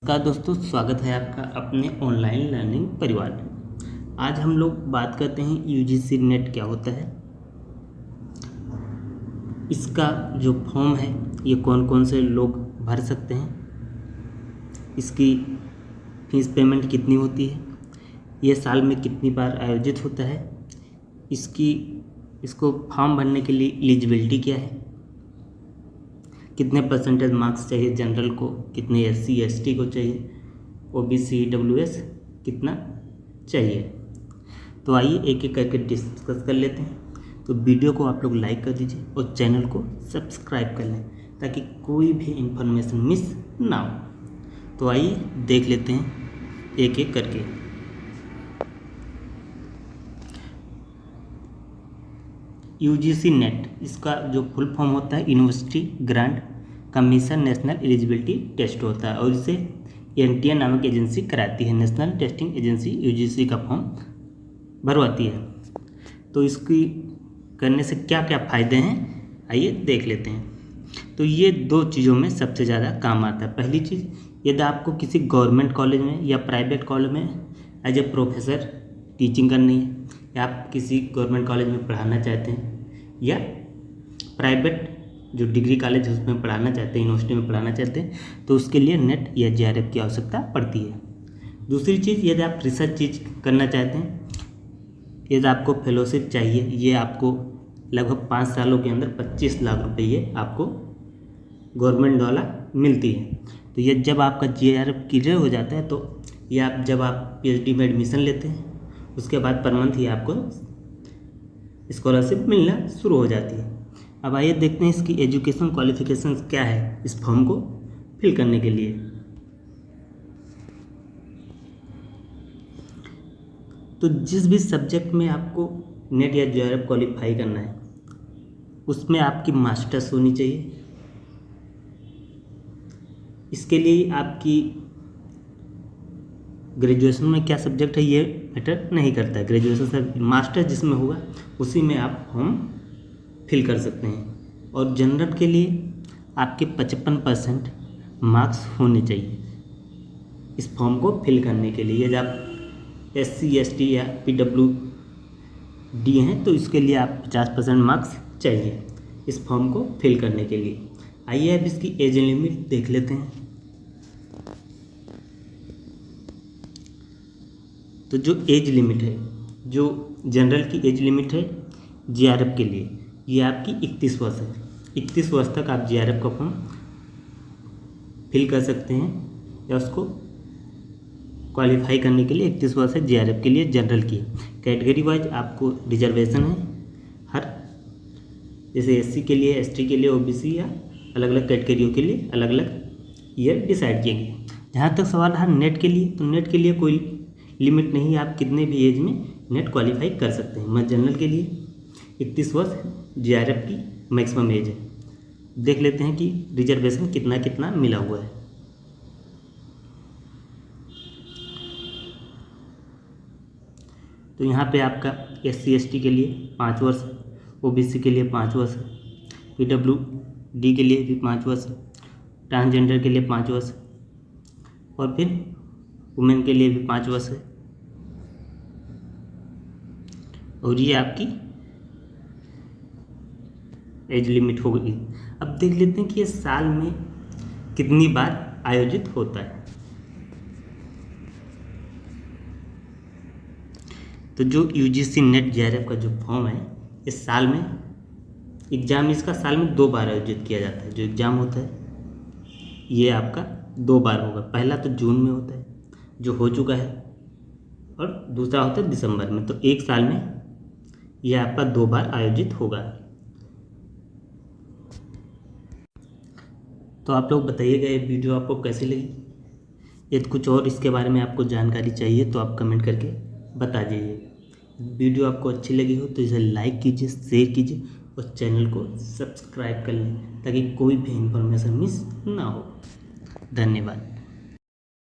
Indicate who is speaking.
Speaker 1: नमस्कार दोस्तों, स्वागत है आपका अपने ऑनलाइन लर्निंग परिवार में। आज हम लोग बात करते हैं यूजीसी नेट क्या होता है, इसका जो फॉर्म है ये कौन कौन से लोग भर सकते हैं, इसकी फीस पेमेंट कितनी होती है, ये साल में कितनी बार आयोजित होता है, इसको फॉर्म भरने के लिए एलिजिबिलिटी क्या है, कितने परसेंटेज मार्क्स चाहिए जनरल को, कितने SC ST को चाहिए, OBC EWS कितना चाहिए। तो आइए एक एक करके डिस्कस कर लेते हैं। तो वीडियो को आप लोग लाइक कर दीजिए और चैनल को सब्सक्राइब कर लें ताकि कोई भी इन्फॉर्मेशन मिस ना हो। तो आइए देख लेते हैं एक एक करके। यूजीसी नेट, इसका जो फुल फॉर्म होता है university grant commission national eligibility test होता है और इसे NTA नामक एजेंसी कराती है। नेशनल टेस्टिंग एजेंसी यूजीसी का फॉर्म भरवाती है। तो इसकी करने से क्या क्या फ़ायदे हैं आइए देख लेते हैं। तो ये दो चीज़ों में सबसे ज़्यादा काम आता है। पहली चीज़, यदि आपको किसी गवर्नमेंट कॉलेज में या प्राइवेट कॉलेज में एज ए प्रोफेसर टीचिंग करनी है, या आप किसी गवर्नमेंट कॉलेज में पढ़ाना चाहते हैं या प्राइवेट जो डिग्री कॉलेज है उसमें पढ़ाना चाहते हैं, यूनिवर्सिटी में पढ़ाना चाहते हैं, तो उसके लिए नेट या JRF की आवश्यकता पड़ती है। दूसरी चीज़, यदि आप रिसर्च चीज़ करना चाहते हैं, यदि आपको फेलोशिप चाहिए, ये आपको लगभग 5 सालों के अंदर 25 लाख रुपये आपको गवर्नमेंट द्वारा मिलती है। तो ये जब आपका JRF क्लियर हो जाता है तो ये आप जब आप PhD में एडमिशन लेते हैं उसके बाद पर मंथ ही आपको स्कॉलरशिप मिलना शुरू हो जाती है। अब आइए देखते हैं इसकी एजुकेशन क्वालिफिकेशन क्या है इस फॉर्म को फिल करने के लिए। तो जिस भी सब्जेक्ट में आपको नेट या JRF क्वालिफाई करना है उसमें आपकी मास्टर्स होनी चाहिए। इसके लिए आपकी ग्रेजुएशन में क्या सब्जेक्ट है ये मैटर नहीं करता है। ग्रेजुएशन से मास्टर जिसमें होगा उसी में आप फॉर्म फिल कर सकते हैं। और जनरल के लिए आपके 55% मार्क्स होने चाहिए इस फॉर्म को फिल करने के लिए। यदि आप SC ST या PWD हैं तो इसके लिए आप 50% मार्क्स चाहिए इस फॉर्म को फिल करने के लिए। आइए अब इसकी एज लिमिट देख लेते हैं। तो जो एज लिमिट है, जो जनरल की एज लिमिट है JRF के लिए, ये आपकी 31 वर्ष है। 31 वर्ष तक आप JRF का फॉर्म फिल कर सकते हैं या उसको क्वालिफाई करने के लिए 31 वर्ष है JRF के लिए जनरल की। कैटेगरी वाइज आपको रिजर्वेशन है, हर जैसे SC के लिए, ST के लिए, OBC या अलग अलग कैटेगरियों के लिए अलग अलग ईयर डिसाइड किए गए। जहाँ तक सवाल रहा नेट के लिए, तो नेट के लिए कोई लिमिट नहीं, आप कितने भी एज में नेट क्वालिफाई कर सकते हैं। मैं जनरल के लिए 31 वर्ष JRF की मैक्सिमम एज है। देख लेते हैं कि रिजर्वेशन कितना कितना मिला हुआ है। तो यहाँ पे आपका SC ST के लिए 5 वर्ष, OBC के लिए 5 वर्ष, PWD के लिए भी 5 वर्ष, ट्रांसजेंडर के लिए 5 वर्ष और फिर वुमेन के लिए भी 5 वर्ष है। और ये आपकी एज लिमिट हो गई। अब देख लेते हैं कि ये साल में कितनी बार आयोजित होता है। तो जो UGC नेट JRF का जो फॉर्म है, इस साल में एग्ज़ाम इसका साल में 2 बार आयोजित किया जाता है। जो एग्ज़ाम होता है ये आपका 2 बार होगा। पहला तो जून में होता है जो हो चुका है, और दूसरा होता है दिसंबर में। तो एक साल में यह आपका 2 बार आयोजित होगा। तो आप लोग बताइएगा ये वीडियो आपको कैसी लगी। यदि कुछ और इसके बारे में आपको जानकारी चाहिए तो आप कमेंट करके बता दीजिए। वीडियो आपको अच्छी लगी हो तो इसे लाइक कीजिए, शेयर कीजिए और चैनल को सब्सक्राइब कर लें ताकि कोई भी इंफॉर्मेशन मिस ना हो। धन्यवाद।